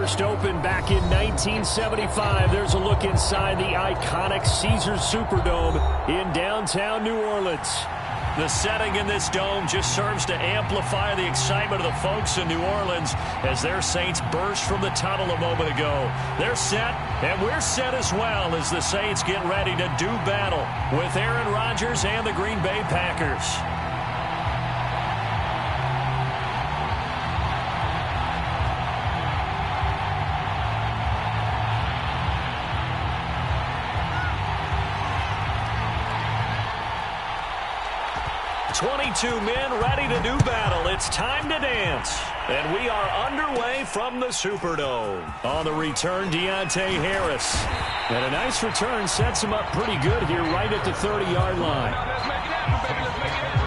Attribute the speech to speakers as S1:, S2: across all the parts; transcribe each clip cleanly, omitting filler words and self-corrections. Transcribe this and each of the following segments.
S1: First opened back in 1975. There's a look inside the iconic Caesars Superdome in downtown New Orleans. The setting in this dome just serves to amplify the excitement of the folks in New Orleans as their Saints burst from the tunnel a moment ago. They're set, and we're set as well as the Saints get ready to do battle with Aaron Rodgers and the Green Bay Packers. "22 men ready to do battle. It's time to dance." And we are underway from the Superdome. On the return, Deontay Harris. And a nice return sets him up pretty good here right at the 30-yard line.
S2: Let's make it happen, baby. Let's make it happen.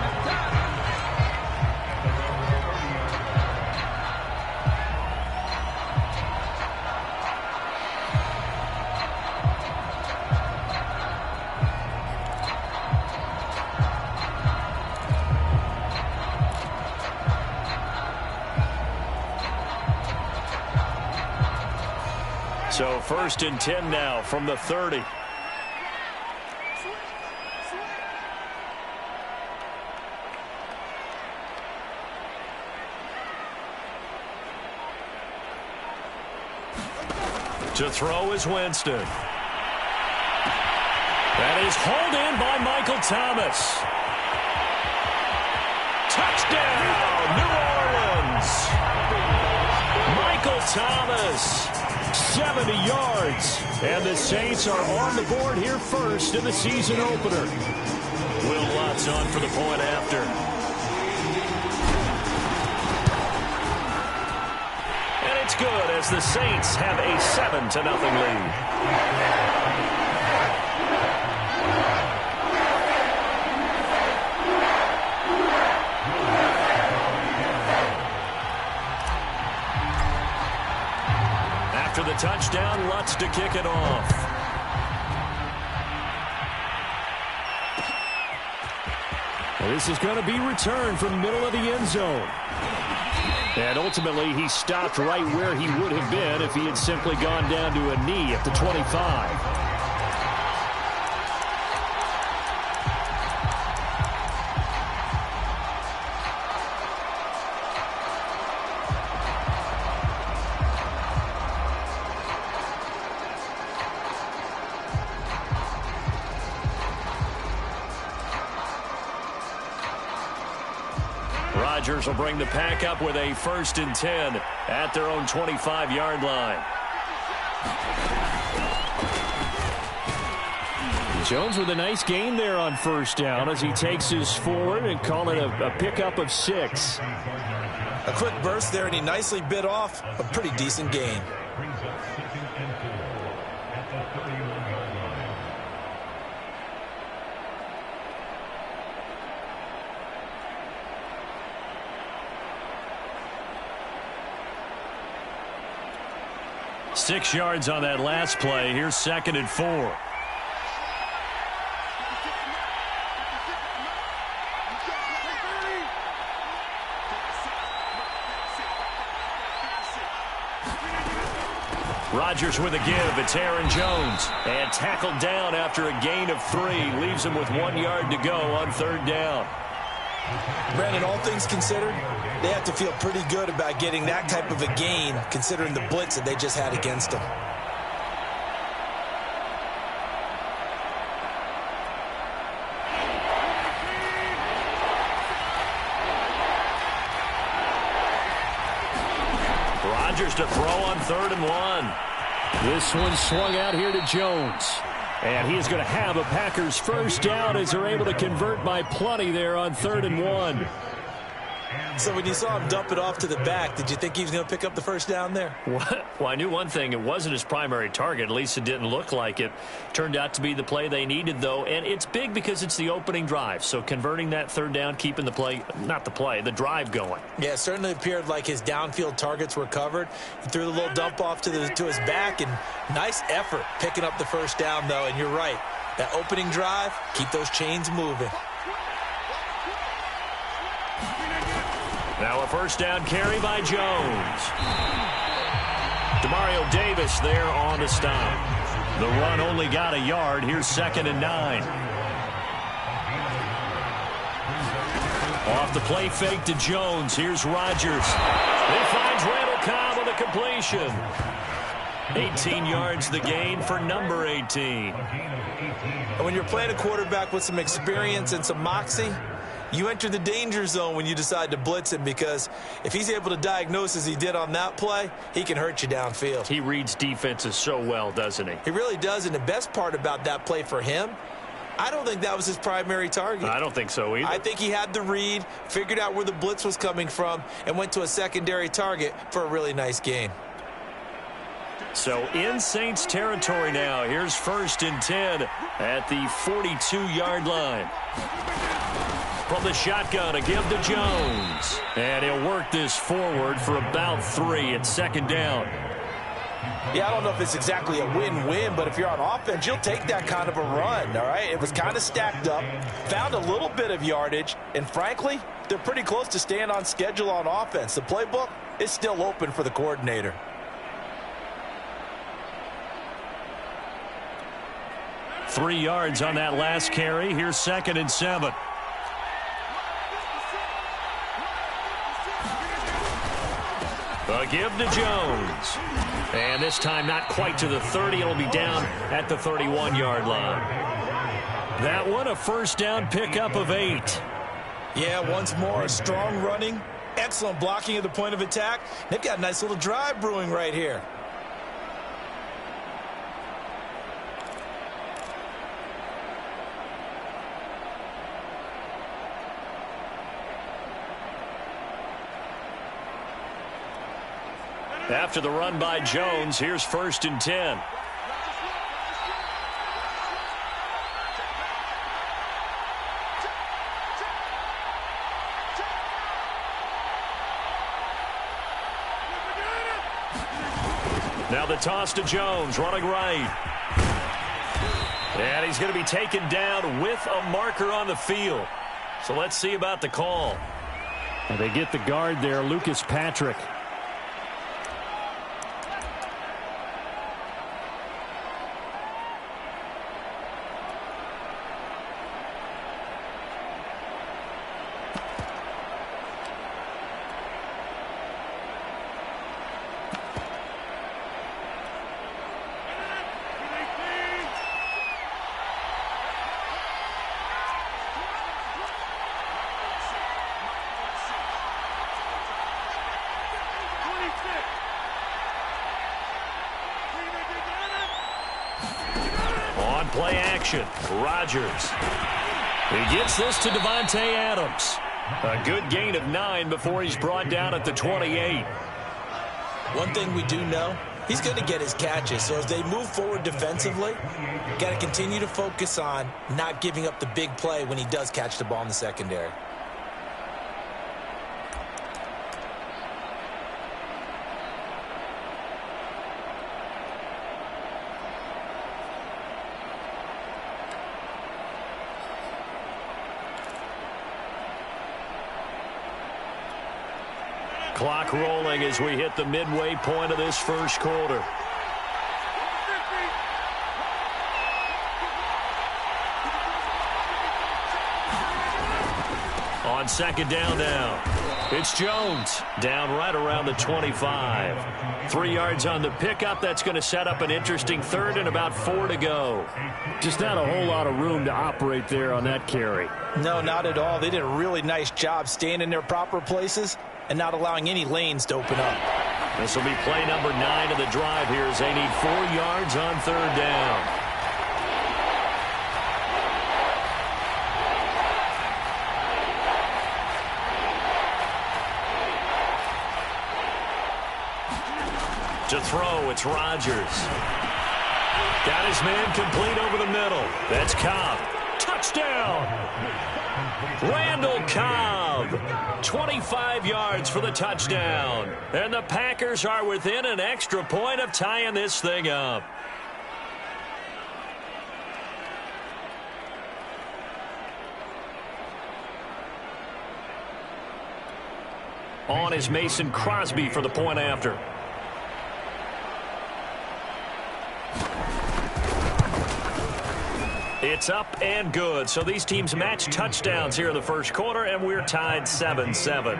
S1: So 1st and 10 now from the 30. To throw is Winston. That is hauled in by Michael Thomas. Touchdown, New Orleans. Michael Thomas. 70 yards. And the Saints are on the board here first in the season opener. Will Lutz on for the point after. And it's good as the Saints have a 7-0 lead. After the touchdown, Lutz to kick it off. Well, this is going to be returned from the middle of the end zone. And ultimately, he stopped right where he would have been if he had simply gone down to a knee at the 25. Rodgers will bring the pack up with a 1st and 10 at their own 25-yard line. Jones with a nice gain there on 1st down as he takes his forward and call it a pickup of 6.
S3: A quick burst there, and he nicely bit off a pretty decent gain.
S1: Six yards on that last play. Here's 2nd and 4. Rodgers with a give. It's Aaron Jones. And tackled down after a gain of 3. Leaves him with 1 yard to go on 3rd down.
S3: Brandon, all things considered, they have to feel pretty good about getting that type of a gain considering the blitz that they just had against them.
S1: Rodgers to throw on 3rd and 1. This one swung out here to Jones. And he is going to have a Packers 1st down as they're able to convert by plenty there on 3rd and 1.
S3: So when you saw him dump it off to the back, did you think he was going to pick up the 1st down there?
S1: Well, I knew one thing. It wasn't his primary target. At least it didn't look like it. Turned out to be the play they needed, though. And it's big because it's the opening drive. So converting that 3rd down, keeping the play, not the play, the drive going.
S3: Yeah, it certainly appeared like his downfield targets were covered. He threw the little dump off to his back, and nice effort picking up the 1st down, though. And you're right. That opening drive, keep those chains moving.
S1: Now a 1st down carry by Jones. Demario Davis there on the stop. The run only got a yard. Here's 2nd and 9. Off the play fake to Jones. Here's Rodgers. He finds Randall Cobb on the completion. 18 yards the gain for number 18.
S3: And when you're playing a quarterback with some experience and some moxie, you enter the danger zone when you decide to blitz him, because if he's able to diagnose as he did on that play, he can hurt you downfield.
S1: He reads defenses so well, doesn't he?
S3: He really does, and the best part about that play for him, I don't think that was his primary target.
S1: I don't think so either.
S3: I think he had the read, figured out where the blitz was coming from, and went to a secondary target for a really nice gain.
S1: So in Saints territory now. Here's 1st and 10 at the 42-yard line. From the shotgun, a give to Jones. And he'll work this forward for about 3 at 2nd down.
S3: Yeah, I don't know if it's exactly a win-win, but if you're on offense, you'll take that kind of a run, all right? It was kind of stacked up, found a little bit of yardage, and frankly, they're pretty close to staying on schedule on offense. The playbook is still open for the coordinator.
S1: Three yards on that last carry. Here's 2nd and 7. A give to Jones. And this time not quite to the 30. It'll be down at the 31-yard line. That one a 1st down pickup of 8.
S3: Yeah, once more, strong running, excellent blocking at the point of attack. They've got a nice little drive brewing right here.
S1: After the run by Jones, here's 1st and 10. Now the toss to Jones, running right. And he's going to be taken down with a marker on the field. So let's see about the call. And they get the guard there, Lucas Patrick. Play action. Rodgers. He gets this to Devontae Adams. A good gain of 9 before he's brought down at the 28.
S3: One thing we do know, he's going to get his catches. So as they move forward defensively, got to continue to focus on not giving up the big play when he does catch the ball in the secondary.
S1: Clock rolling as we hit the midway point of this first quarter. On 2nd down now. It's Jones down right around the 25. 3 yards on the pickup. That's going to set up an interesting 3rd and about 4 to go. Just not a whole lot of room to operate there on that carry.
S3: No, not at all. They did a really nice job staying in their proper places and not allowing any lanes to open up.
S1: This will be play number 9 of the drive here as they need 4 yards on 3rd down. To throw, it's Rodgers. Got his man complete over the middle. That's Cobb. Touchdown! Randall Cobb, 25 yards for the touchdown. And the Packers are within an extra point of tying this thing up. On is Mason Crosby for the point after. It's up and good. So these teams match touchdowns here in the first quarter, and we're tied 7-7.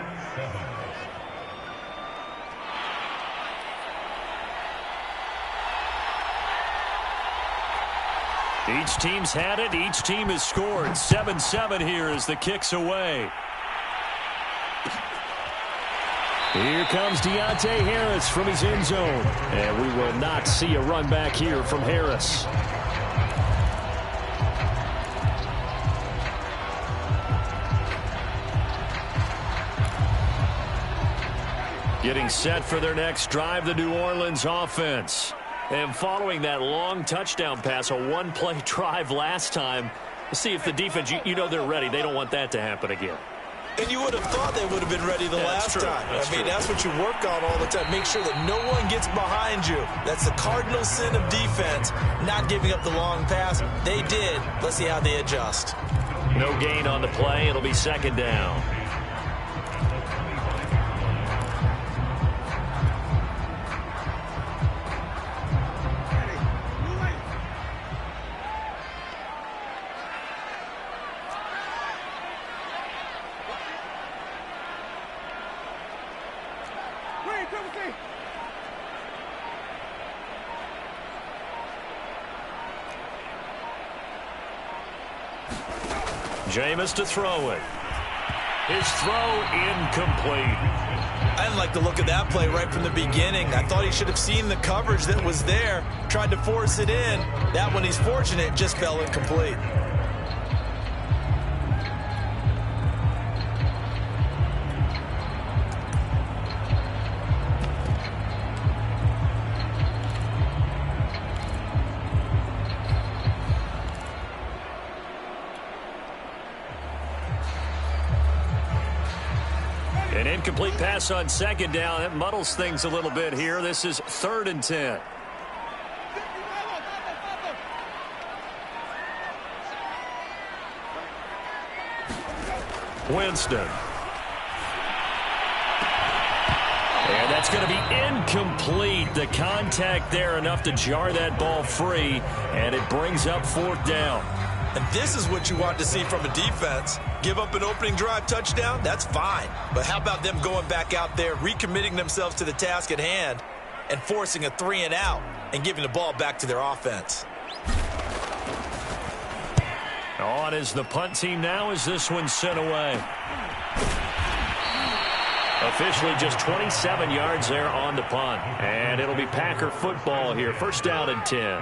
S1: Each team's had it. Each team has scored. 7-7 here as the kick's away. Here comes Deontay Harris from his end zone. And we will not see a run back here from Harris. Getting set for their next drive, the New Orleans offense. And following that long touchdown pass, a one-play drive last time, let's see if the defense, you know they're ready. They don't want that to happen again.
S3: And you would have thought they would have been ready the last time. That's what you work on all the time. Make sure that no one gets behind you. That's the cardinal sin of defense, not giving up the long pass. They did. Let's see how they adjust.
S1: No gain on the play. It'll be second down. Jameis to throw it. His throw incomplete.
S3: I didn't like the look of that play right from the beginning. I thought he should have seen the coverage that was there, tried to force it in. That one, he's fortunate, just fell incomplete.
S1: An incomplete pass on second down. That muddles things a little bit here. This is 3rd and 10. Winston. And that's going to be incomplete. The contact there enough to jar that ball free, and it brings up 4th down.
S3: And this is what you want to see from a defense. Give up an opening drive touchdown, that's fine. But how about them going back out there, recommitting themselves to the task at hand, and forcing a 3-and-out and giving the ball back to their offense.
S1: On is the punt team now as this one's sent away. Officially just 27 yards there on the punt. And it'll be Packer football here. 1st down and 10.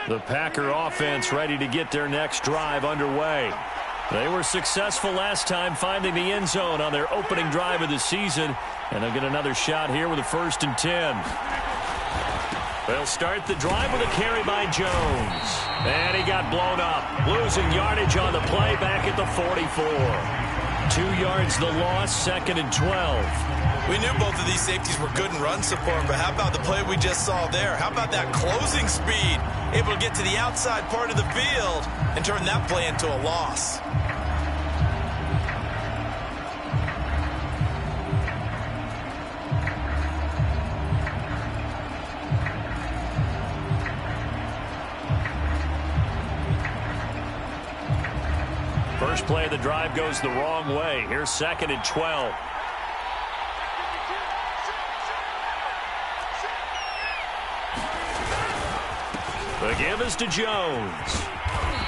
S1: The Packer offense ready to get their next drive underway. They were successful last time finding the end zone on their opening drive of the season, and they'll get another shot here with a 1st and 10. They'll start the drive with a carry by Jones. And he got blown up, losing yardage on the play back at the 44. 2 yards the loss, 2nd and 12.
S3: We knew both of these safeties were good in run support, but how about the play we just saw there? How about that closing speed? Able to get to the outside part of the field and turn that play into a loss.
S1: First play of the drive goes the wrong way. Here's 2nd and 12. The give is to Jones.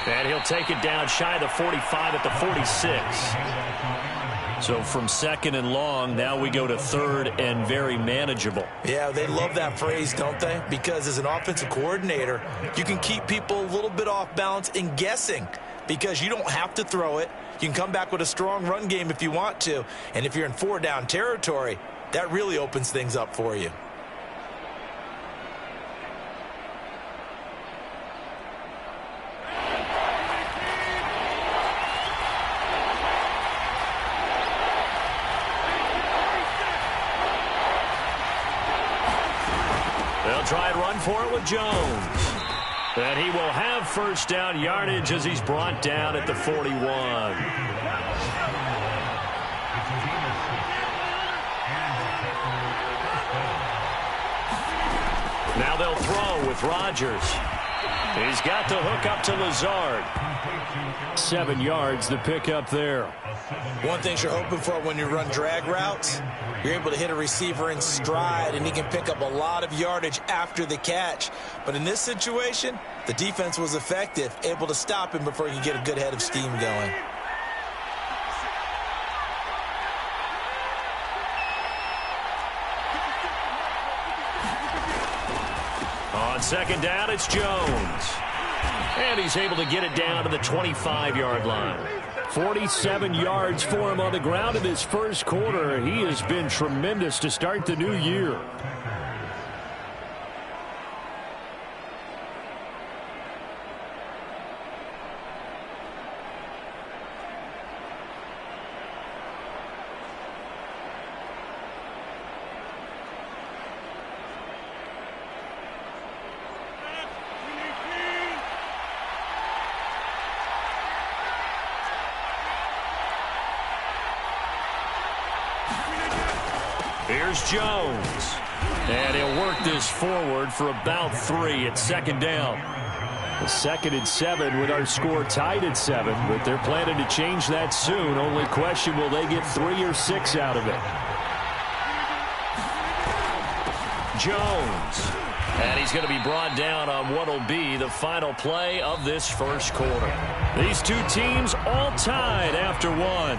S1: And he'll take it down shy of the 45 at the 46. So from 2nd and long, now we go to 3rd and very manageable.
S3: Yeah, they love that phrase, don't they? Because as an offensive coordinator, you can keep people a little bit off balance and guessing because you don't have to throw it. You can come back with a strong run game if you want to. And if you're in 4-down territory, that really opens things up for you.
S1: They'll try and run for it with Jones. And he will have first down yardage as he's brought down at the 41. Now they'll throw with Rodgers. He's got the hook up to Lazard. 7 yards, the pick up there.
S3: One thing you're hoping for when you run drag routes, you're able to hit a receiver in stride, and he can pick up a lot of yardage after the catch. But in this situation, the defense was effective, able to stop him before he could get a good head of steam going.
S1: On second down, it's Jones. And he's able to get it down to the 25-yard line. 47 yards for him on the ground in his first quarter. He has been tremendous to start the new year. Here's Jones. And he'll work this forward for about 3 at second down. The 2nd and 7 with our score tied at 7, but they're planning to change that soon. Only question, will they get 3 or 6 out of it? Jones. And he's going to be brought down on what will be the final play of this first quarter. These two teams all tied after 1.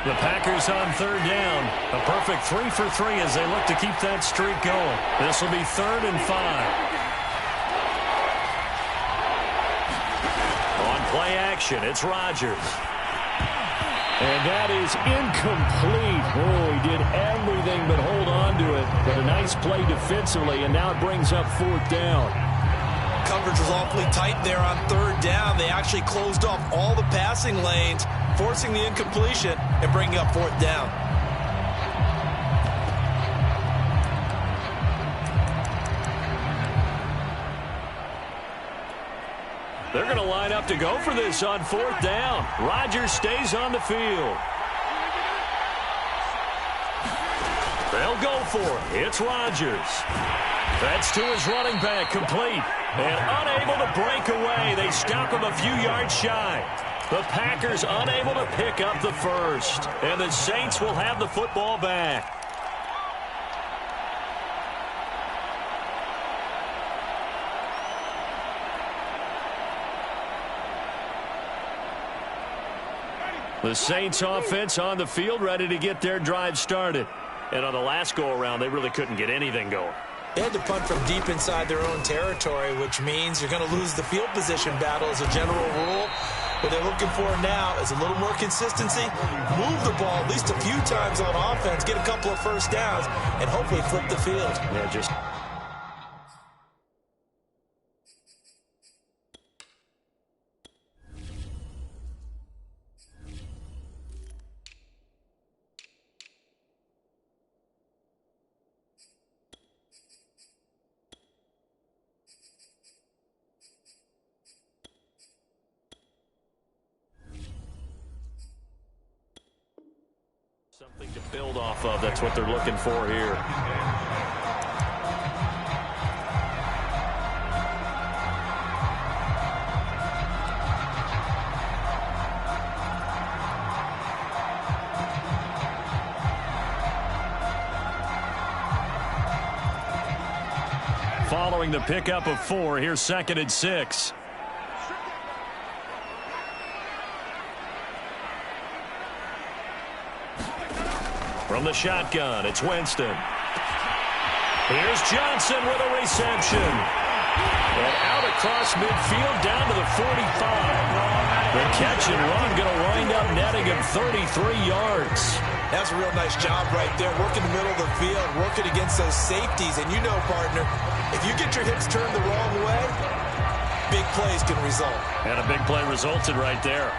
S1: The Packers on third down. A perfect 3 for 3 as they look to keep that streak going. This will be 3rd and 5. On play action, it's Rodgers. And that is incomplete. Oh, he did everything but hold on to it. But a nice play defensively, and now it brings up 4th down.
S3: Coverage was awfully tight there on 3rd down. They actually closed off all the passing lanes, forcing the incompletion and bringing up 4th down.
S1: They're going to line up to go for this on 4th down. Rodgers stays on the field. They'll go for it. It's Rodgers. That's to his running back, complete. And unable to break away. They stop him a few yards shy. The Packers unable to pick up the first. And the Saints will have the football back. The Saints offense on the field, ready to get their drive started. And on the last go-around, they really couldn't get anything going.
S3: They had to punt from deep inside their own territory, which means you're going to lose the field position battle as a general rule. What they're looking for now is a little more consistency, move the ball at least a few times on offense, get a couple of first downs, and hopefully flip the field.
S1: Yeah, just... something to build off of. That's what they're looking for here. Following the pickup of 4, here's 2nd and 6. From the shotgun, it's Winston. Here's Johnson with a reception. And out across midfield down to the 45. The catch and run going to wind up netting him 33 yards.
S3: That's a real nice job right there, working the middle of the field, working against those safeties. And you know, partner, if you get your hips turned the wrong way, big plays can result.
S1: And a big play resulted right there.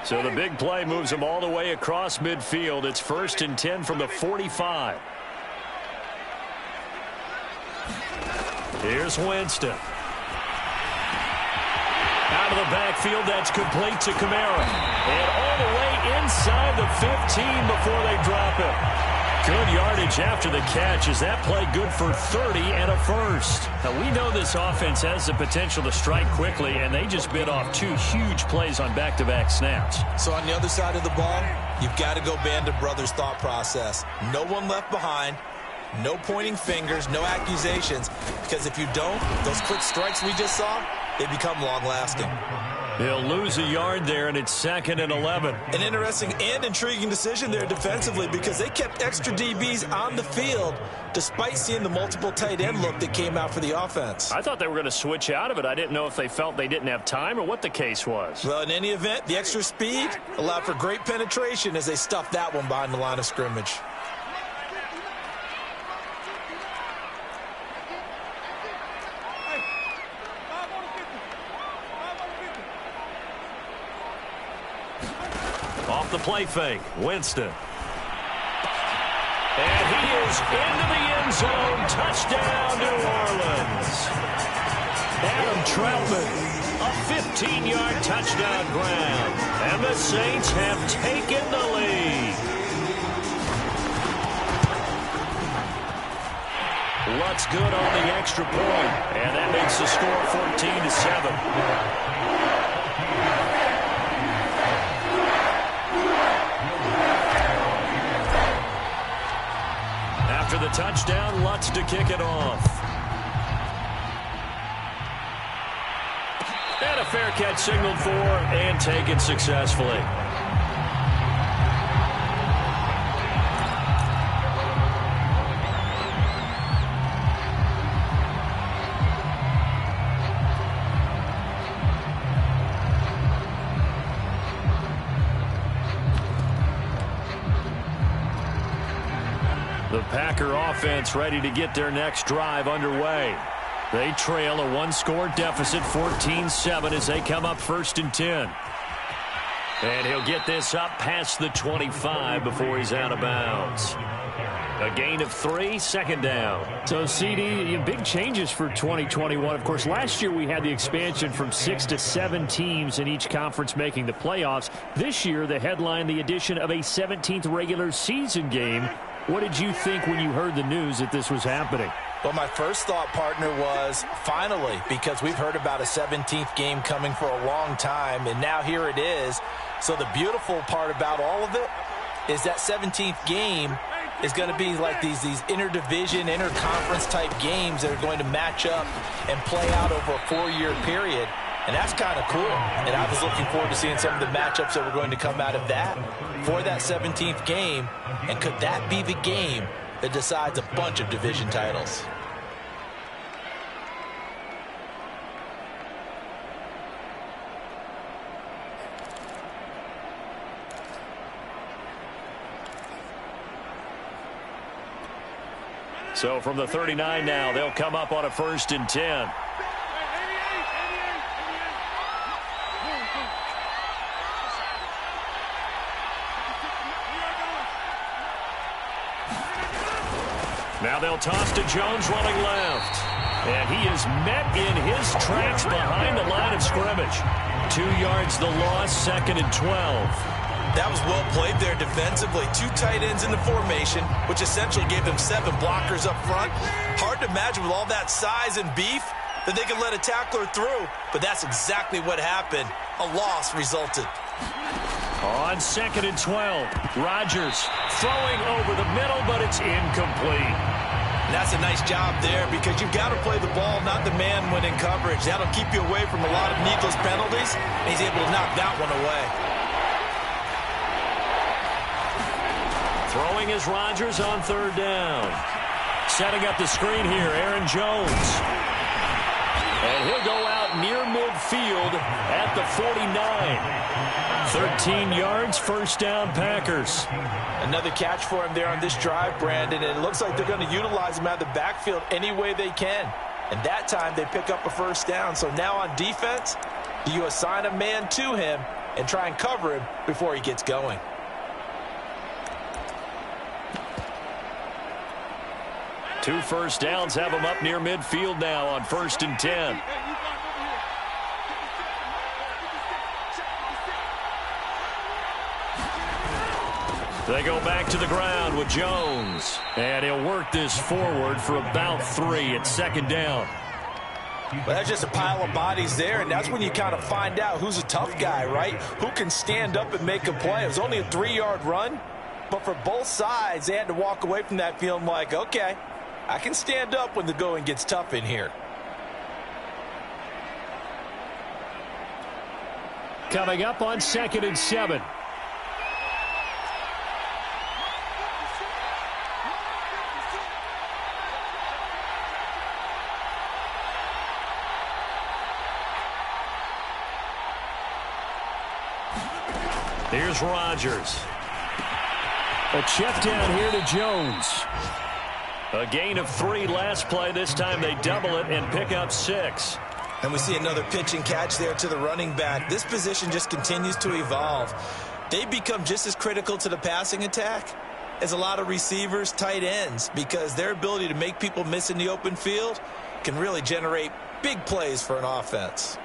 S1: So the big play moves him all the way across midfield. It's 1st and 10 from the 45. Here's Winston. Out of the backfield, that's complete to Kamara. And all the way inside the 15 before they drop it. Good yardage after the catch. Is that play good for 30 and a first? Now, we know this offense has the potential to strike quickly, and they just bit off 2 huge plays on back-to-back snaps.
S3: So on the other side of the ball, you've got to go Band of Brothers thought process. No one left behind. No pointing fingers, no accusations, because if you don't, those quick strikes we just saw, they become long-lasting.
S1: He'll lose a yard there, and it's 2nd and 11.
S3: An interesting and intriguing decision there defensively because they kept extra DBs on the field despite seeing the multiple tight end look that came out for the offense.
S1: I thought they were going to switch out of it. I didn't know if they felt they didn't have time or what the case was.
S3: Well, in any event, the extra speed allowed for great penetration as they stuffed that one behind the line of scrimmage.
S1: Off the play fake, Winston. And he is into the end zone. Touchdown, New Orleans. Adam Troutman, a 15-yard touchdown grab. And the Saints have taken the lead. Lutz good on the extra point. And that makes the score 14-7. After the touchdown, Lutz to kick it off. And a fair catch signaled for and taken successfully. The Packer offense ready to get their next drive underway. They trail a 1-score deficit, 14-7, as they come up 1st and 10. And he'll get this up past the 25 before he's out of bounds. A gain of 3, 2nd down.
S4: So, CD, big changes for 2021. Of course, last year we had the expansion from 6 to 7 teams in each conference making the playoffs. This year, the headline, the addition of a 17th regular season game. What did you think when you heard the news that this was happening?
S3: Well, my first thought, partner, was finally, because we've heard about a 17th game coming for a long time, and now here it is. So the beautiful part about all of it is that 17th game is going to be like these interdivision, interconference type games that are going to match up and play out over a 4-year period. And that's kind of cool. And I was looking forward to seeing some of the matchups that were going to come out of that for that 17th game. And could that be the game that decides a bunch of division titles?
S1: So from the 39 now, they'll come up on a 1st and 10. Now they'll toss to Jones running left. And he is met in his tracks behind the line of scrimmage. 2 yards the loss, 2nd and 12.
S3: That was well played there defensively. 2 tight ends in the formation, which essentially gave them 7 blockers up front. Hard to imagine with all that size and beef that they could let a tackler through. But that's exactly what happened. A loss resulted.
S1: On 2nd and 12, Rodgers throwing over the middle, but it's incomplete.
S3: And that's a nice job there because you've got to play the ball, not the man when in coverage. That'll keep you away from a lot of needless penalties, and he's able to knock that one away.
S1: Throwing is Rodgers on 3rd down. Setting up the screen here, Aaron Jones. And he'll go out near midfield at the 49. 13 yards, first down, Packers.
S3: Another catch for him there on this drive, Brandon, and it looks like they're going to utilize him out of the backfield any way they can. And that time they pick up a first down. So now on defense, you assign a man to him and try and cover him before he gets going.
S1: Two first downs have him up near midfield now on 1st and 10. They go back to the ground with Jones. And he'll work this forward for about 3 at 2nd down.
S3: Well, that's just a pile of bodies there, and that's when you kind of find out who's a tough guy, right? Who can stand up and make a play. It was only a 3-yard run, but for both sides, they had to walk away from that feeling like, okay, I can stand up when the going gets tough in here.
S4: Coming up on 2nd and 7.
S1: Here's Rodgers.
S4: A check down here to Jones.
S1: A gain of 3 last play. This time they double it and pick up 6.
S3: And we see another pitch and catch there to the running back. This position just continues to evolve. They become just as critical to the passing attack as a lot of receivers, tight ends, because their ability to make people miss in the open field can really generate big plays for an offense.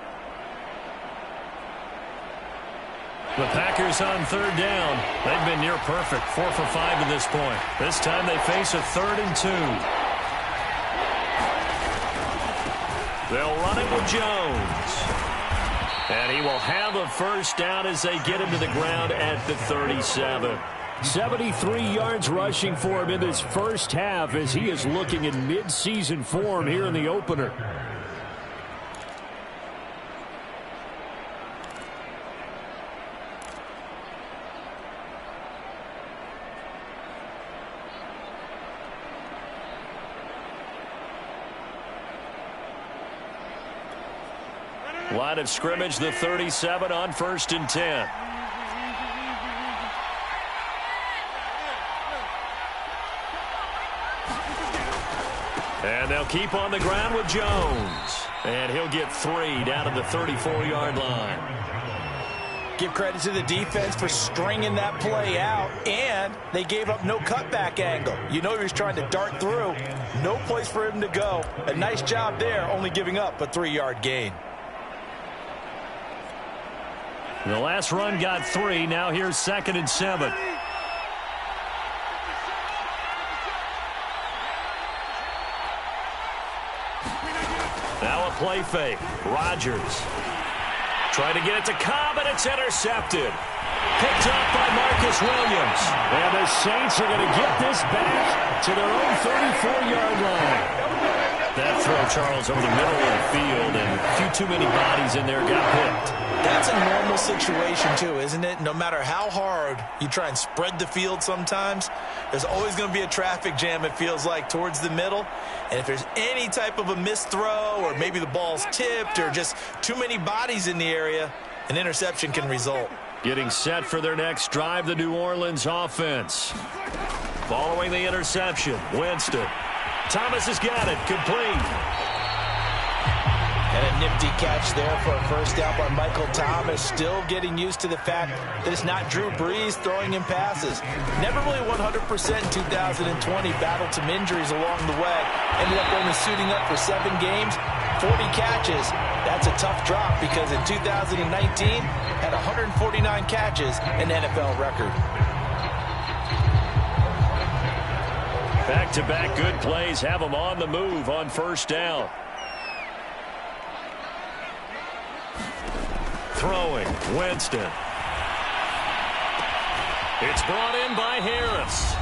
S1: The Packers on 3rd down. They've been near perfect, 4 for 5 to this point. This time they face a 3rd and 2. They'll run it with Jones. And he will have a first down as they get him to the ground at the 37.
S4: 73 yards rushing for him in this first half as he is looking in mid-season form here in the opener.
S1: Line of scrimmage, the 37 on 1st and 10. And they'll keep on the ground with Jones. And he'll get 3 down to the 34-yard line.
S3: Give credit to the defense for stringing that play out, and they gave up no cutback angle. You know he was trying to dart through. No place for him to go. A nice job there, only giving up a 3-yard gain.
S1: The last run got 3. Now here's 2nd and 7. Now a play fake. Rodgers. Trying to get it to Cobb, and it's intercepted. Picked up by Marcus Williams.
S4: And the Saints are going to get this back to their own 34-yard line.
S1: That throw, Charles, over the middle of the field, and a few too many bodies in there got picked.
S3: That's a normal situation, too, isn't it? No matter how hard you try and spread the field sometimes, there's always going to be a traffic jam, it feels like, towards the middle. And if there's any type of a missed throw, or maybe the ball's tipped, or just too many bodies in the area, an interception can result.
S1: Getting set for their next drive, the New Orleans offense. Following the interception, Winston. Thomas has got it, complete.
S3: And a nifty catch there for a first down by Michael Thomas. Still getting used to the fact that it's not Drew Brees throwing him passes. Never really 100% in 2020. Battled some injuries along the way. Ended up only suiting up for 7 games, 40 catches. That's a tough drop because in 2019, had 149 catches, an NFL record.
S1: Back-to-back good plays have them on the move on first down. Throwing, Winston. It's brought in by Harris.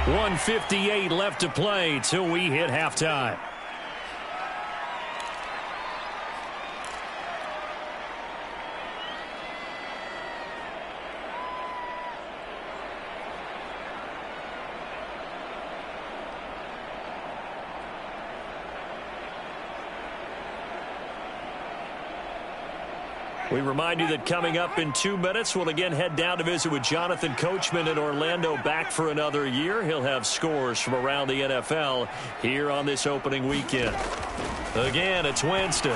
S1: 1:58 left to play till we hit halftime. We remind you that coming up in 2 minutes, we'll again head down to visit with Jonathan Coachman in Orlando, back for another year. He'll have scores from around the NFL here on this opening weekend. Again, it's Winston.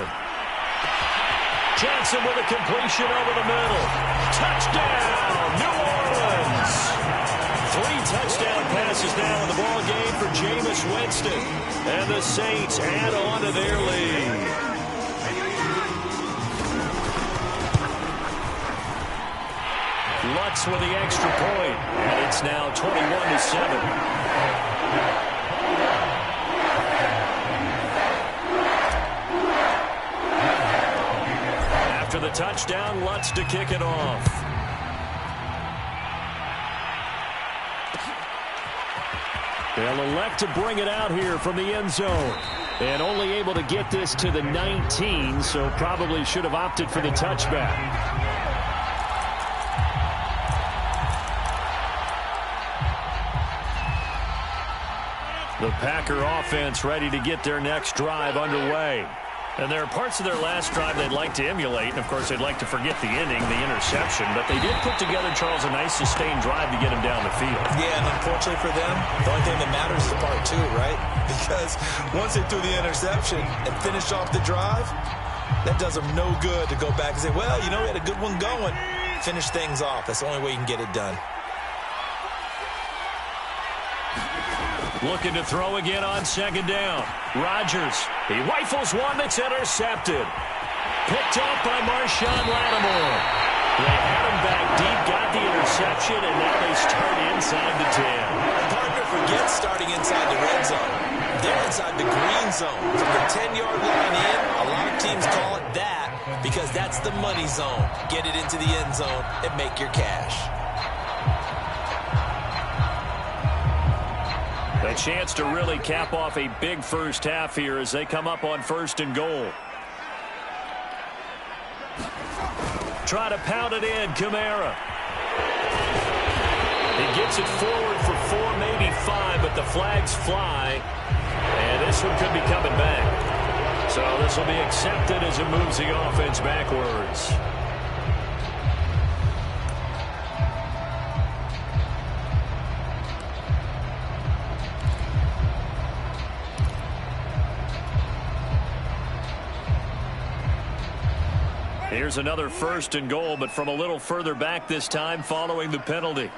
S1: Johnson with a completion over the middle. Touchdown, New Orleans. 3 touchdown passes now in the ball game for Jameis Winston. And the Saints add on to their lead. Lutz with the extra point, and it's now 21-7. After the touchdown, Lutz to kick it off. They'll elect to bring it out here from the end zone. And only able to get this to the 19, so probably should have opted for the touchback. The Packer offense ready to get their next drive underway. And there are parts of their last drive they'd like to emulate. And, of course, they'd like to forget the inning, the interception. But they did put together, Charles, a nice sustained drive to get him down the field.
S3: Yeah, and unfortunately for them, the only thing that matters is part 2, right? Because once they threw the interception and finished off the drive, that does them no good to go back and say, well, you know, we had a good one going. Finish things off. That's the only way you can get it done.
S1: Looking to throw again on second down. Rodgers, he rifles one that's intercepted. Picked off by Marshawn Lattimore. They had him back deep, got the interception, and now they start inside the 10.
S3: The partner forgets starting inside the red zone. They're inside the green zone. From the 10-yard line in, a lot of teams call it that because that's the money zone. Get it into the end zone and make your cash.
S1: A chance to really cap off a big first half here as they come up on 1st and goal. Try to pound it in, Kamara. He gets it forward for 4, maybe 5, but the flags fly. And this one could be coming back. So this will be accepted as it moves the offense backwards. Here's another 1st and goal, but from a little further back this time following the penalty.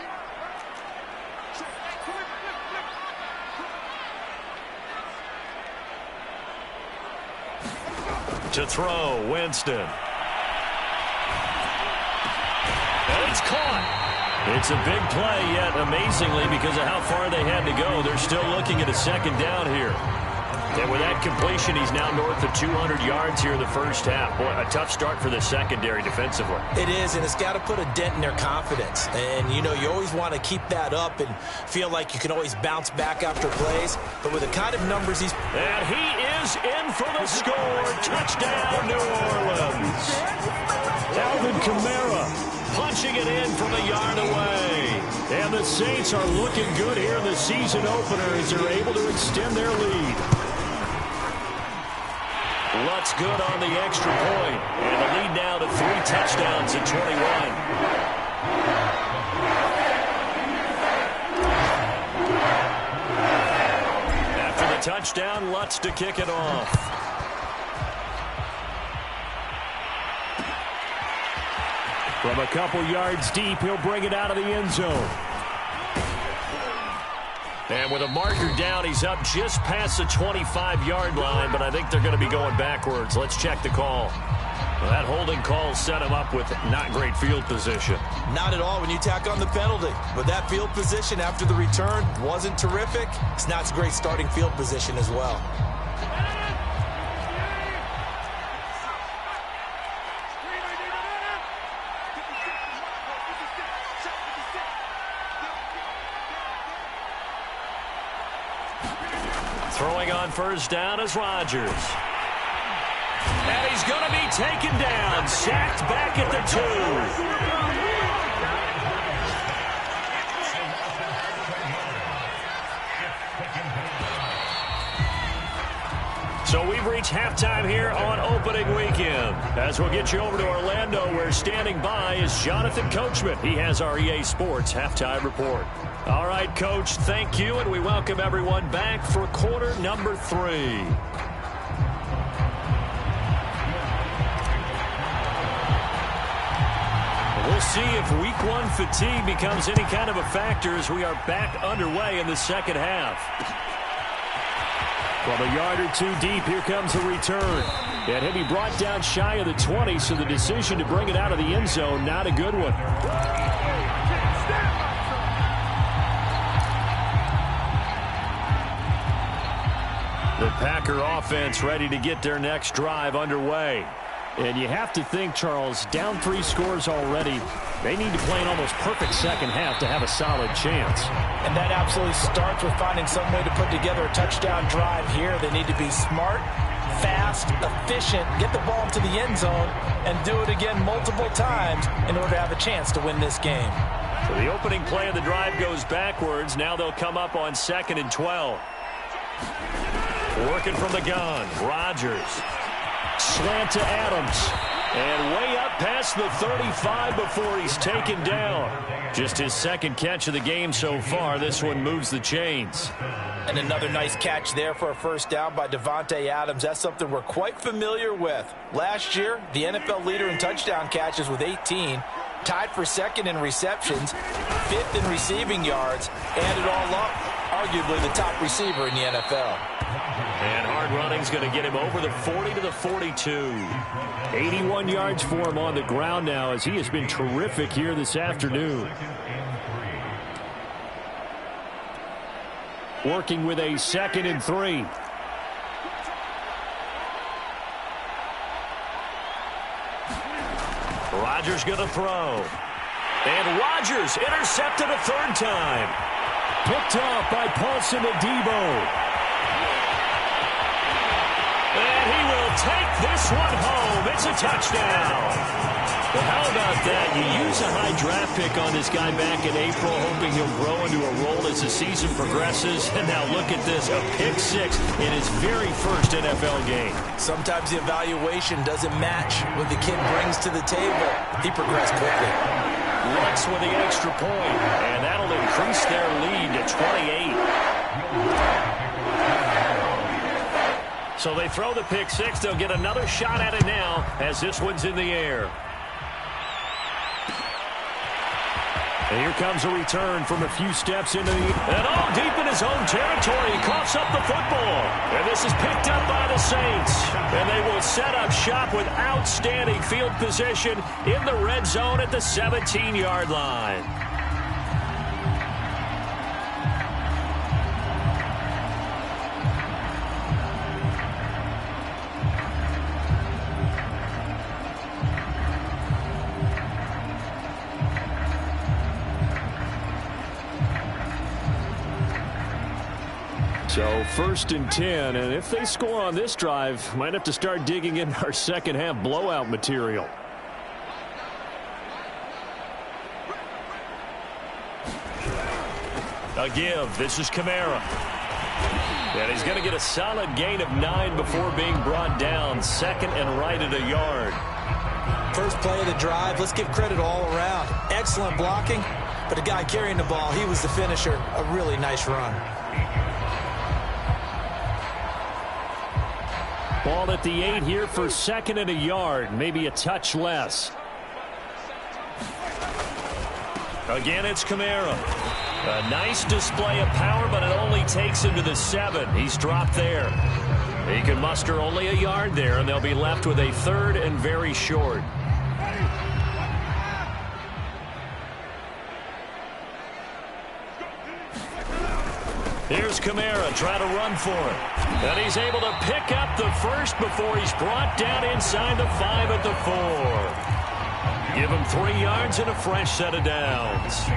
S1: To throw, Winston. And it's caught. It's a big play, yet amazingly, because of how far they had to go, they're still looking at a second down here. And with that completion, he's now north of 200 yards here in the first half. Boy, a tough start for the secondary defensively.
S3: It is, and it's got to put a dent in their confidence. And, you know, you always want to keep that up and feel like you can always bounce back after plays. But with the kind of numbers he's...
S1: And he is in for the score. Touchdown, New Orleans. Alvin Kamara punching it in from a yard away. And the Saints are looking good here in the season opener as they're able to extend their lead. Lutz good on the extra point. And the lead now to 3 touchdowns at 21. After the touchdown, Lutz to kick it off. From a couple yards deep, he'll bring it out of the end zone. And with a marker down, he's up just past the 25-yard line, but I think they're going to be going backwards. Let's check the call. Well, that holding call set him up with not great field position.
S3: Not at all when you tack on the penalty. But that field position after the return wasn't terrific. It's not a great starting field position as well.
S1: Throwing on first down is Rodgers. And he's going to be taken down. Sacked back at the 2. So we've reached reach halftime here on opening weekend. As we'll get you over to Orlando, where standing by is Jonathan Coachman. He has our EA Sports halftime report. All right, Coach, thank you, and we welcome everyone back for quarter number 3. We'll see if week 1 fatigue becomes any kind of a factor as we are back underway in the second half. From a yard or 2 deep, here comes the return. And he'll be brought down shy of the 20, so the decision to bring it out of the end zone, not a good one. The Packer offense ready to get their next drive underway. And you have to think, Charles, down 3 scores already. They need to play an almost perfect second half to have a solid chance.
S3: And that absolutely starts with finding some way to put together a touchdown drive here. They need to be smart, fast, efficient, get the ball into the end zone, and do it again multiple times in order to have a chance to win this game.
S1: So the opening play of the drive goes backwards. Now they'll come up on 2nd and 12. Working from the gun, Rodgers. Slant to Adams. And way up past the 35 before he's taken down. Just his second catch of the game so far. This one moves the chains.
S3: And another nice catch there for a first down by Davante Adams. That's something we're quite familiar with. Last year, the NFL leader in touchdown catches with 18. Tied for 2nd in receptions, 5th in receiving yards, and it all up, arguably the top receiver in the NFL.
S1: And hard running's going to get him over the 40 to the 42. 81 yards for him on the ground now, as he has been terrific here this afternoon. Working with a 2nd and 3. Rodgers going to throw. And Rodgers intercepted a 3rd time. Picked off by Paulson Adebo. And he will take this one home. It's a touchdown. Well, how about that? You use a high draft pick on this guy back in April, hoping he'll grow into a role as the season progresses. And now look at this, a pick 6 in his very first NFL game.
S3: Sometimes the evaluation doesn't match what the kid brings to the table. He progressed quickly.
S1: Lex with the extra point, and that'll increase their lead to 28. So they throw the pick 6. They'll get another shot at it now as this one's in the air. And here comes a return from a few steps into the... And all deep in his own territory. He coughs up the football. And this is picked up by the Saints. And they will set up shop with outstanding field position in the red zone at the 17-yard line. So 1st and 10, and if they score on this drive, might have to start digging in our second half blowout material. A give. This is Kamara. And he's going to get a solid gain of 9 before being brought down. 2nd and right at a yard.
S3: First play of the drive. Let's give credit all around. Excellent blocking, but the guy carrying the ball, he was the finisher. A really nice run.
S1: Ball at the 8 here for 2nd and a yard. Maybe a touch less. Again, it's Kamara. A nice display of power, but it only takes him to the 7. He's dropped there. He can muster only a yard there, and they'll be left with a 3rd and very short. Here's Kamara trying to run for it. And he's able to pick up the first before he's brought down inside the 5 at the 4. Give him 3 yards and a fresh set of downs.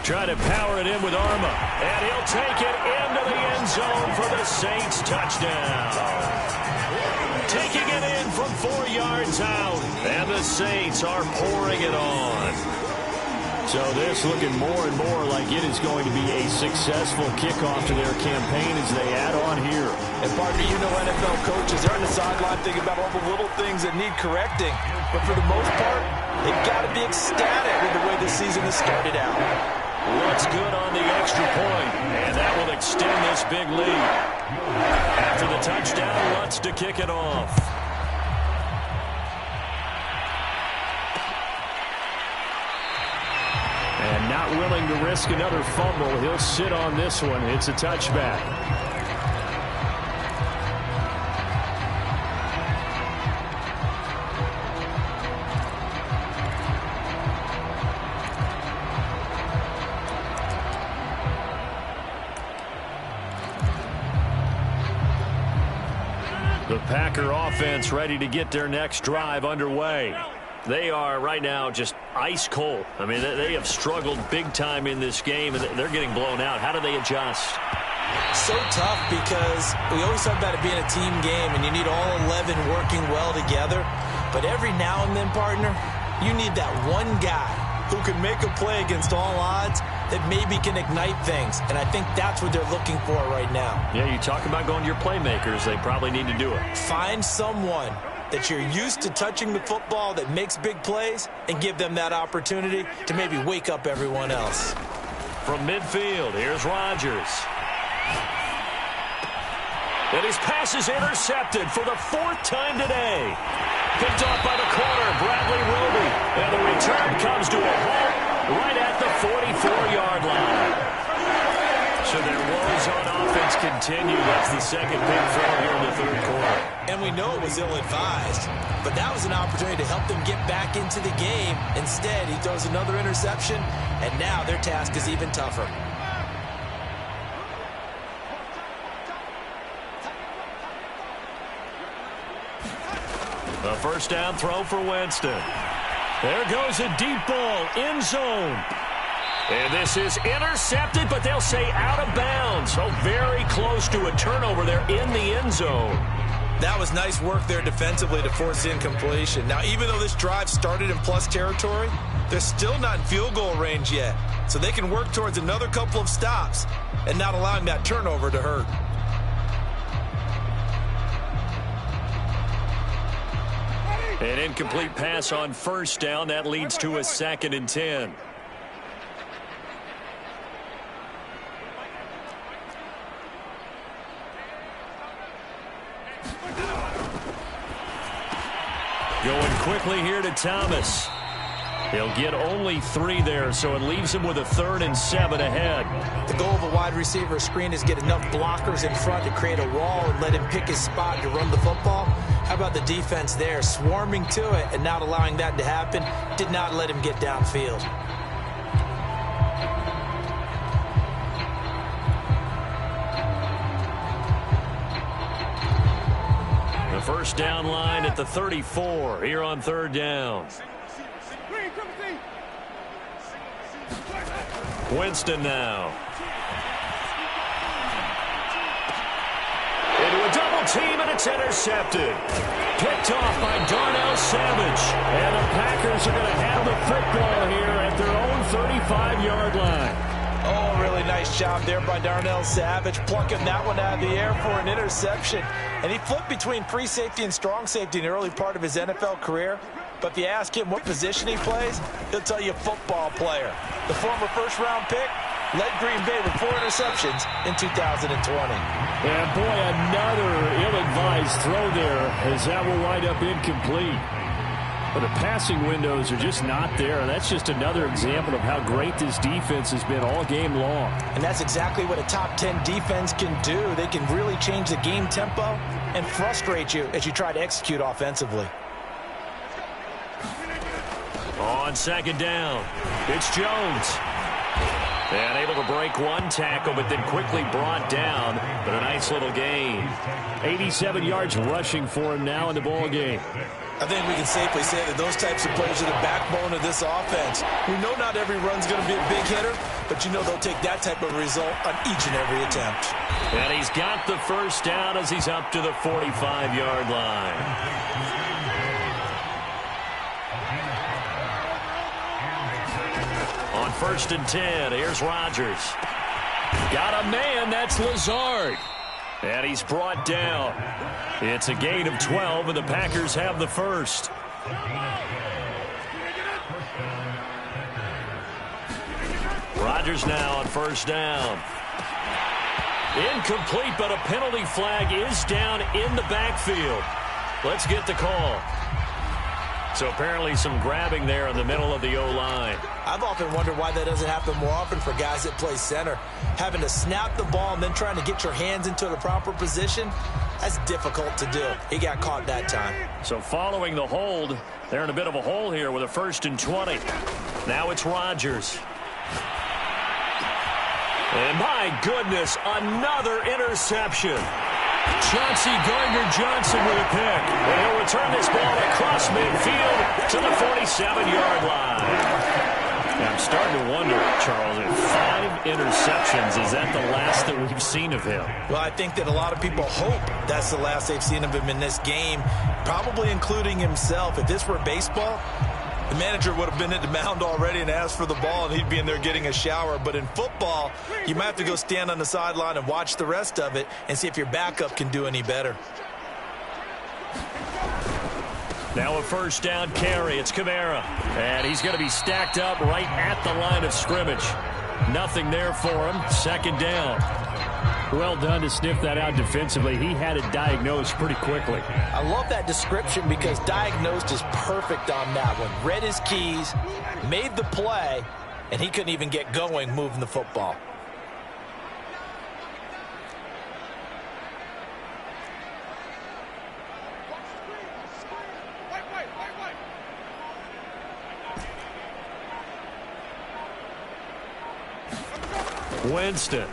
S1: Try to power it in with Arma. And he'll take it into the end zone for the Saints touchdown. Taking it in from 4 yards out. And the Saints are pouring it on.
S4: So this looking more and more like it is going to be a successful kickoff to their campaign as they add on here.
S3: And partner, you know NFL coaches, they're on the sideline thinking about all the little things that need correcting. But for the most part, they've got to be ecstatic with the way this season has started out.
S1: Looks good on the extra point, and that will extend this big lead. After the touchdown, Lutz to kick it off.
S4: And not willing to risk another fumble. He'll sit on this one. It's a touchback.
S1: The Packer offense ready to get their next drive underway. They are right now just ice cold. I mean, they have struggled big time in this game, and they're getting blown out. How do they adjust?
S3: So tough because we always talk about it being a team game, and you need all 11 working well together. But every now and then, partner, you need that one guy who can make a play against all odds that maybe can ignite things. And I think that's what they're looking for right now.
S1: Yeah, you talk about going to your playmakers. They probably need to do it.
S3: Find someone that you're used to touching the football that makes big plays and give them that opportunity to maybe wake up everyone else.
S1: From midfield, here's Rodgers. And his pass is intercepted for the 4th time today. Picked off by the corner, Bradley Roby. And the return comes to a halt right at the 44-yard line. So their woes on offense continue. That's the second big throw here in the 3rd quarter.
S3: And we know it was ill-advised, but that was an opportunity to help them get back into the game. Instead, he throws another interception, and now their task is even tougher.
S1: A first down throw for Winston. There goes a deep ball, end zone. And this is intercepted, but they'll say out of bounds. So very close to a turnover there in the end zone.
S3: That was nice work there defensively to force incompletion. Now, even though this drive started in plus territory, they're still not in field goal range yet. So they can work towards another couple of stops and not allowing that turnover to hurt.
S1: An incomplete pass on first down. That leads to a 2nd and 10. Going quickly here to Thomas. He'll get only 3 there, so it leaves him with a 3rd and 7 ahead.
S3: The goal of a wide receiver screen is get enough blockers in front to create a wall and let him pick his spot to run the football. How about the defense there, swarming to it and not allowing that to happen? Did not let him get downfield.
S1: The first down line at the 34 here on 3rd down. Winston now. Into a double team, and it's intercepted. Picked off by Darnell Savage. And the Packers are going to have the football here at their own 35-yard line.
S3: Oh, really nice job there by Darnell Savage, plucking that one out of the air for an interception. And he flipped between free safety and strong safety in the early part of his NFL career. But if you ask him what position he plays, he'll tell you football player. The former first-round pick led Green Bay with 4 interceptions in 2020.
S4: And boy, another ill-advised throw there as that will wind up incomplete. But the passing windows are just not there. That's just another example of how great this defense has been all game long.
S3: And that's exactly what a top 10 defense can do. They can really change the game tempo and frustrate you as you try to execute offensively.
S1: On 2nd down, it's Jones. And able to break one tackle, but then quickly brought down. But a nice little gain.
S4: 87 yards rushing for him now in the ball game.
S3: I think we can safely say that those types of players are the backbone of this offense. We know not every run's going to be a big hitter, but you know they'll take that type of result on each and every attempt.
S1: And he's got the first down as he's up to the 45-yard line. On 1st and 10, here's Rodgers. Got a man, that's Lazard. And he's brought down. It's a gain of 12, and the Packers have the first. Rodgers now on 1st down. Incomplete, but a penalty flag is down in the backfield. Let's get the call. So apparently some grabbing there in the middle of the O-line.
S3: I've often wondered why that doesn't happen more often for guys that play center. Having to snap the ball and then trying to get your hands into the proper position, that's difficult to do. He got caught that time.
S1: So following the hold, they're in a bit of a hole here with a 1st and 20. Now it's Rodgers. And my goodness, another interception. Chauncey Gardner-Johnson with a pick. And he'll return this ball across midfield to the 47-yard line. I'm starting to wonder, Charles, if 5 interceptions, is that the last that we've seen of him?
S3: Well, I think that a lot of people hope that's the last they've seen of him in this game, probably including himself. If this were baseball, the manager would have been at the mound already and asked for the ball, and he'd be in there getting a shower. But in football, you might have to go stand on the sideline and watch the rest of it and see if your backup can do any better.
S1: Now a 1st down carry. It's Kamara. And he's going to be stacked up right at the line of scrimmage. Nothing there for him. 2nd down.
S4: Well done to sniff that out defensively. He had it diagnosed pretty quickly.
S3: I love that description because diagnosed is perfect on that one. Read his keys, made the play, and he couldn't even get going moving the football.
S1: Winston.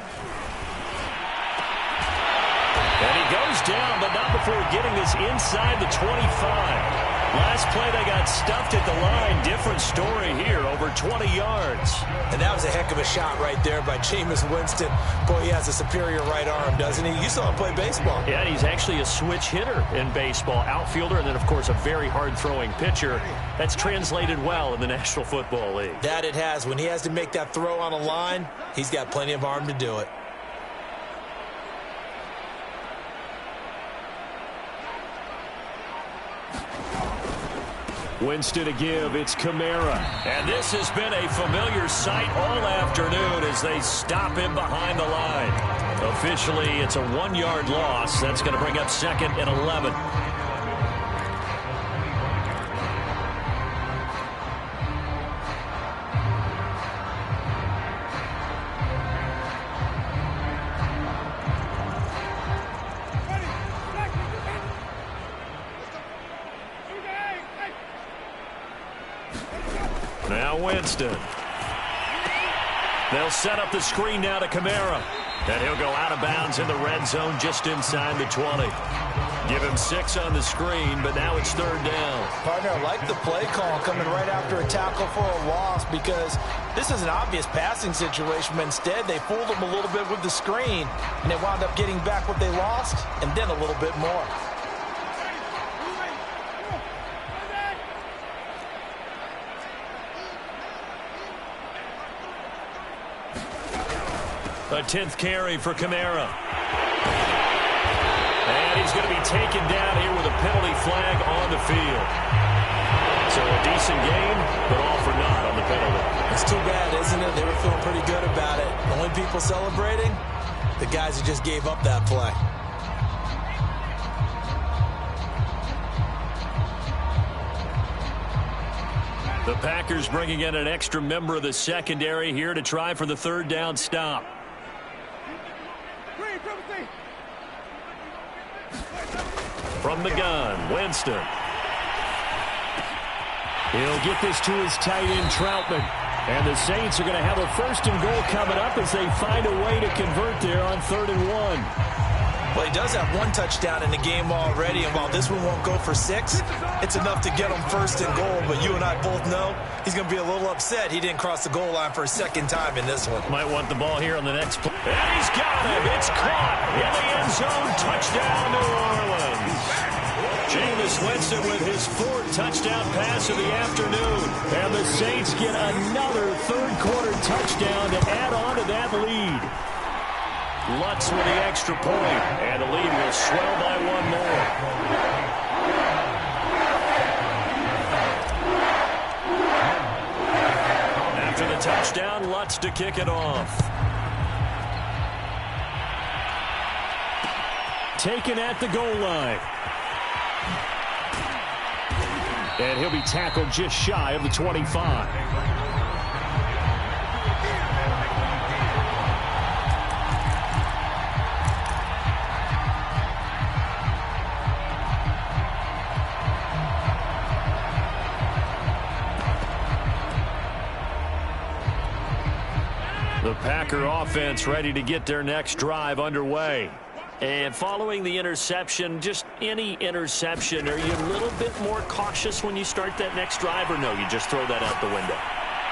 S1: And he goes down, but not before getting this inside the 25. Last play, they got stuffed at the line. Different story here, over 20 yards. And that was a heck of a shot right there by Jameis Winston. Boy, he has a superior right arm, doesn't he? You saw him play baseball. Yeah, he's actually a switch hitter in baseball. Outfielder, and then, of course, a very hard-throwing pitcher. That's translated well in the National Football League.
S3: That it has. When he has to make that throw on a line, he's got plenty of arm to do it.
S4: Winston to give. It's Kamara.
S1: And this has been a familiar sight all afternoon as they stop him behind the line. Officially, it's a 1-yard loss. That's going to bring up 2nd and 11. Now Winston. They'll set up the screen now to Kamara. And he'll go out of bounds in the red zone just inside the 20. Give him 6 on the screen, but now it's 3rd down.
S3: Partner, I like the play call coming right after a tackle for a loss because this is an obvious passing situation, but instead they fooled him a little bit with the screen, and they wound up getting back what they lost and then a little bit more.
S1: A 10th carry for Kamara. And he's going to be taken down here with a penalty flag on the field. So a decent game, but all for naught on the penalty.
S3: It's too bad, isn't it? They were feeling pretty good about it. The only people celebrating, the guys who just gave up that play.
S1: The Packers bringing in an extra member of the secondary here to try for the 3rd down stop. From the gun, Winston.
S4: He'll get this to his tight end, Troutman. And the Saints are going to have a 1st and goal coming up as they find a way to convert there on 3rd and 1.
S3: Well, he does have 1 touchdown in the game already, and while this one won't go for 6, it's enough to get him 1st and goal. But you and I both know he's going to be a little upset he didn't cross the goal line for a 2nd time in this one.
S4: Might want the ball here on the next play. And he's got him. It's caught in the end zone. Touchdown, New Orleans. Jameis Winston with his 4th touchdown pass of the afternoon. And the Saints get another 3rd quarter touchdown to add on to that lead. Lutz with the extra point, and the lead will swell by 1 more. After the touchdown, Lutz to kick it off. Taken at the goal line. And he'll be tackled just shy of the 25. The Packer offense ready to get their next drive underway. And following the interception, just any interception, are you a little bit more cautious when you start that next drive, or no, you just throw that out the window?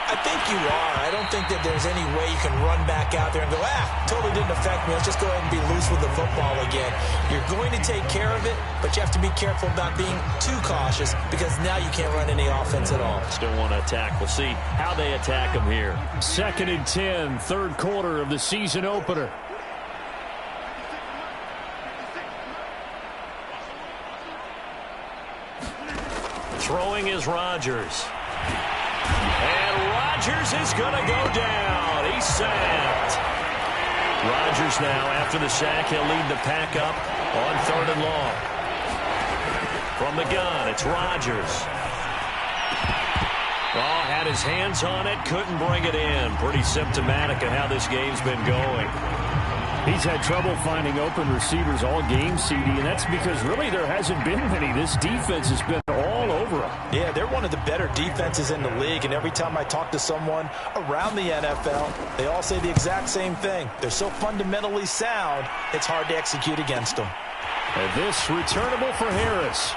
S3: I think you are. I don't think that there's any way you can run back out there and go, totally didn't affect me. Let's just go ahead and be loose with the football again. You're going to take care of it, but you have to be careful about being too cautious because now you can't run any offense at all.
S4: Still want to attack. We'll see how they attack them here. 2nd and 10, 3rd quarter of the season opener. Throwing is Rodgers. And Rodgers is going to go down. He's sacked. Rodgers now, after the sack, he'll lead the pack up on 3rd and long. From the gun, it's Rodgers. Oh, had his hands on it, couldn't bring it in. Pretty symptomatic of how this game's been going. He's had trouble finding open receivers all game, CD, and that's because really there hasn't been many. This defense has been all over him.
S3: Yeah, they're one of the better defenses in the league, and every time I talk to someone around the NFL, they all say the exact same thing. They're so fundamentally sound, it's hard to execute against them.
S4: And this returnable for Harris.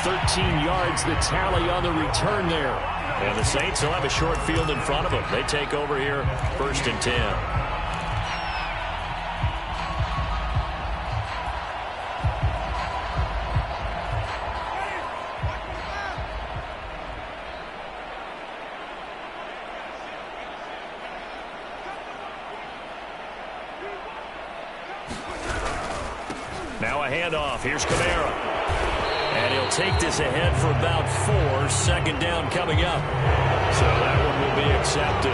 S4: 13 yards the tally on the return there. And the Saints will have a short field in front of them. They take over here 1st and 10. Now a handoff. Here's Kamara. And he'll take this ahead for about 4. 2nd down coming up. So that one will be accepted.